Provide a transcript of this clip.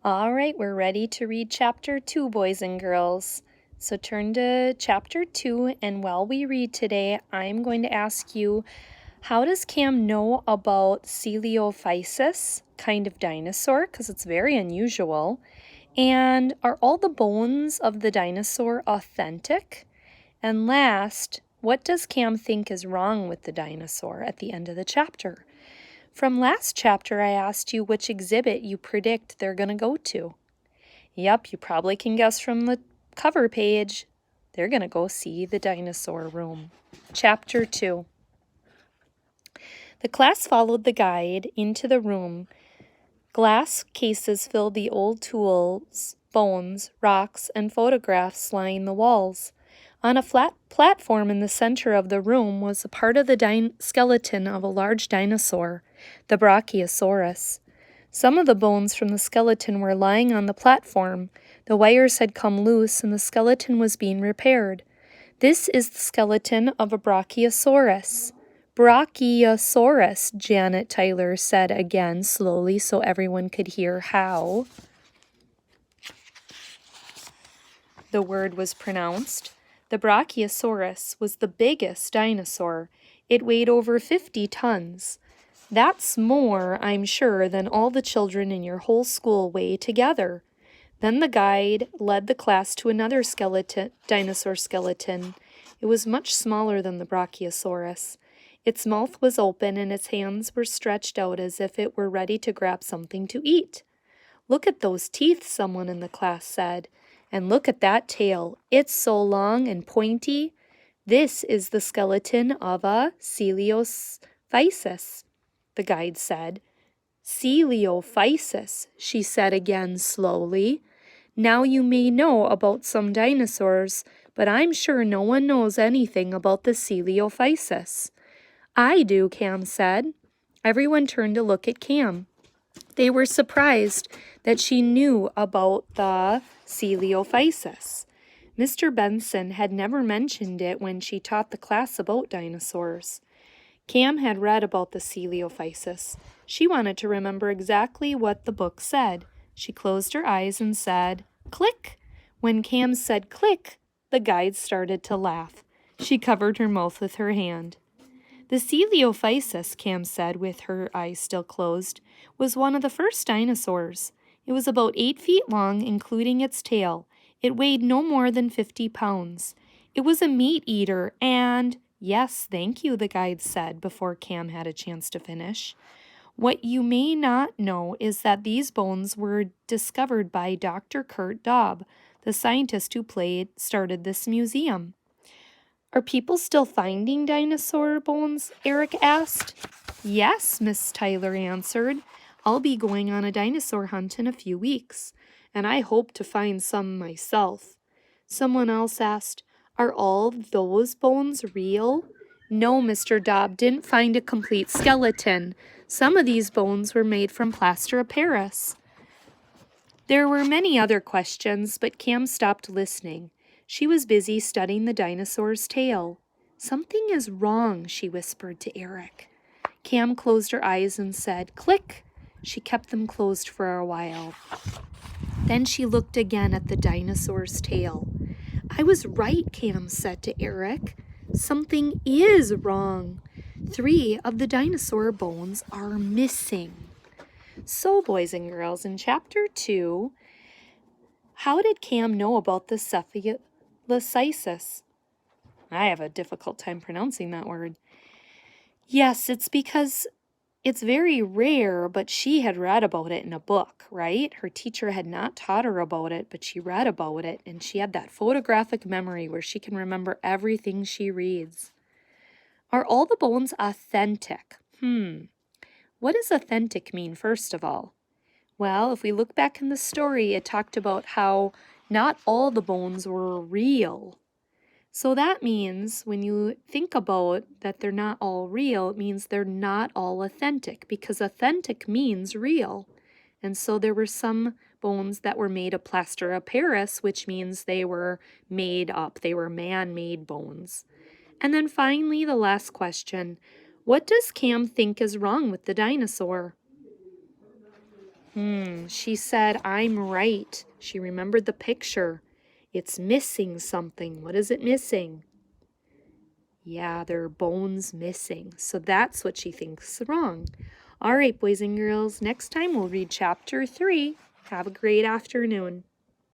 All right, we're ready to read chapter 2, boys and girls. So turn to chapter 2, and while we read today, I'm going to ask you, how does Cam know about Coelophysis, kind of dinosaur, because it's very unusual? And are all the bones of the dinosaur authentic? And last, what does Cam think is wrong with the dinosaur at the end of the chapter? From last chapter, I asked you which exhibit you predict they're going to go to. Yep, you probably can guess from the cover page. They're going to go see the dinosaur room. Chapter 2. The class followed the guide into the room. Glass cases filled the old tools, bones, rocks, and photographs lining the walls. On a flat platform in the center of the room was a part of the skeleton of a large dinosaur, the Brachiosaurus. Some of the bones from the skeleton were lying on the platform. The wires had come loose and the skeleton was being repaired. This is the skeleton of a Brachiosaurus. Brachiosaurus, Janet Tyler said again slowly so everyone could hear how the word was pronounced. The Brachiosaurus was the biggest dinosaur. It weighed over 50 tons. That's more, I'm sure, than all the children in your whole school weigh together. Then the guide led the class to another dinosaur skeleton. It was much smaller than the Brachiosaurus. Its mouth was open and its hands were stretched out as if it were ready to grab something to eat. "Look at those teeth," someone in the class said. "And look at that tail. It's so long and pointy." "This is the skeleton of a Coelophysis," the guide said. "Coelophysis," she said again slowly. "Now you may know about some dinosaurs, but I'm sure no one knows anything about the Coelophysis." "I do," Cam said. Everyone turned to look at Cam. They were surprised that she knew about the Coelophysis. Mr. Benson had never mentioned it when she taught the class about dinosaurs. Cam had read about the Coelophysis. She wanted to remember exactly what the book said. She closed her eyes and said, "Click." When Cam said click, the guide started to laugh. She covered her mouth with her hand. "The Coelophysis," Cam said with her eyes still closed, "was one of the first dinosaurs. It was about 8 feet long, including its tail. It weighed no more than 50 pounds. It was a meat eater and—" "Yes, thank you," the guide said before Cam had a chance to finish. "What you may not know is that these bones were discovered by Dr. Kurt Daub, the scientist who started this museum." "Are people still finding dinosaur bones?" Eric asked. "Yes," Miss Tyler answered. "I'll be going on a dinosaur hunt in a few weeks, and I hope to find some myself." Someone else asked, "Are all those bones real?" "No, Mr. Daub didn't find a complete skeleton. Some of these bones were made from plaster of Paris." There were many other questions, but Cam stopped listening. She was busy studying the dinosaur's tail. "Something is wrong," she whispered to Eric. Cam closed her eyes and said, "Click." She kept them closed for a while. Then she looked again at the dinosaur's tail. "I was right," Cam said to Eric. "Something is wrong. 3 of the dinosaur bones are missing." So, boys and girls, in chapter 2, how did Cam know about the Coelophysis? I have a difficult time pronouncing that word. Yes, it's because it's very rare, but she had read about it in a book, right? Her teacher had not taught her about it, but she read about it, and she had that photographic memory where she can remember everything she reads. Are all the bones authentic? What does authentic mean, first of all? Well, if we look back in the story, it talked about how not all the bones were real. So that means when you think about that they're not all real, it means they're not all authentic, because authentic means real. And so there were some bones that were made of plaster of Paris, which means they were made up. They were man-made bones. And then finally, the last question. What does Cam think is wrong with the dinosaur? She said, I'm right. She remembered the picture. It's missing something. What is it missing? Yeah, there are bones missing. So that's what she thinks wrong. All right, boys and girls, next time we'll read chapter 3. Have a great afternoon.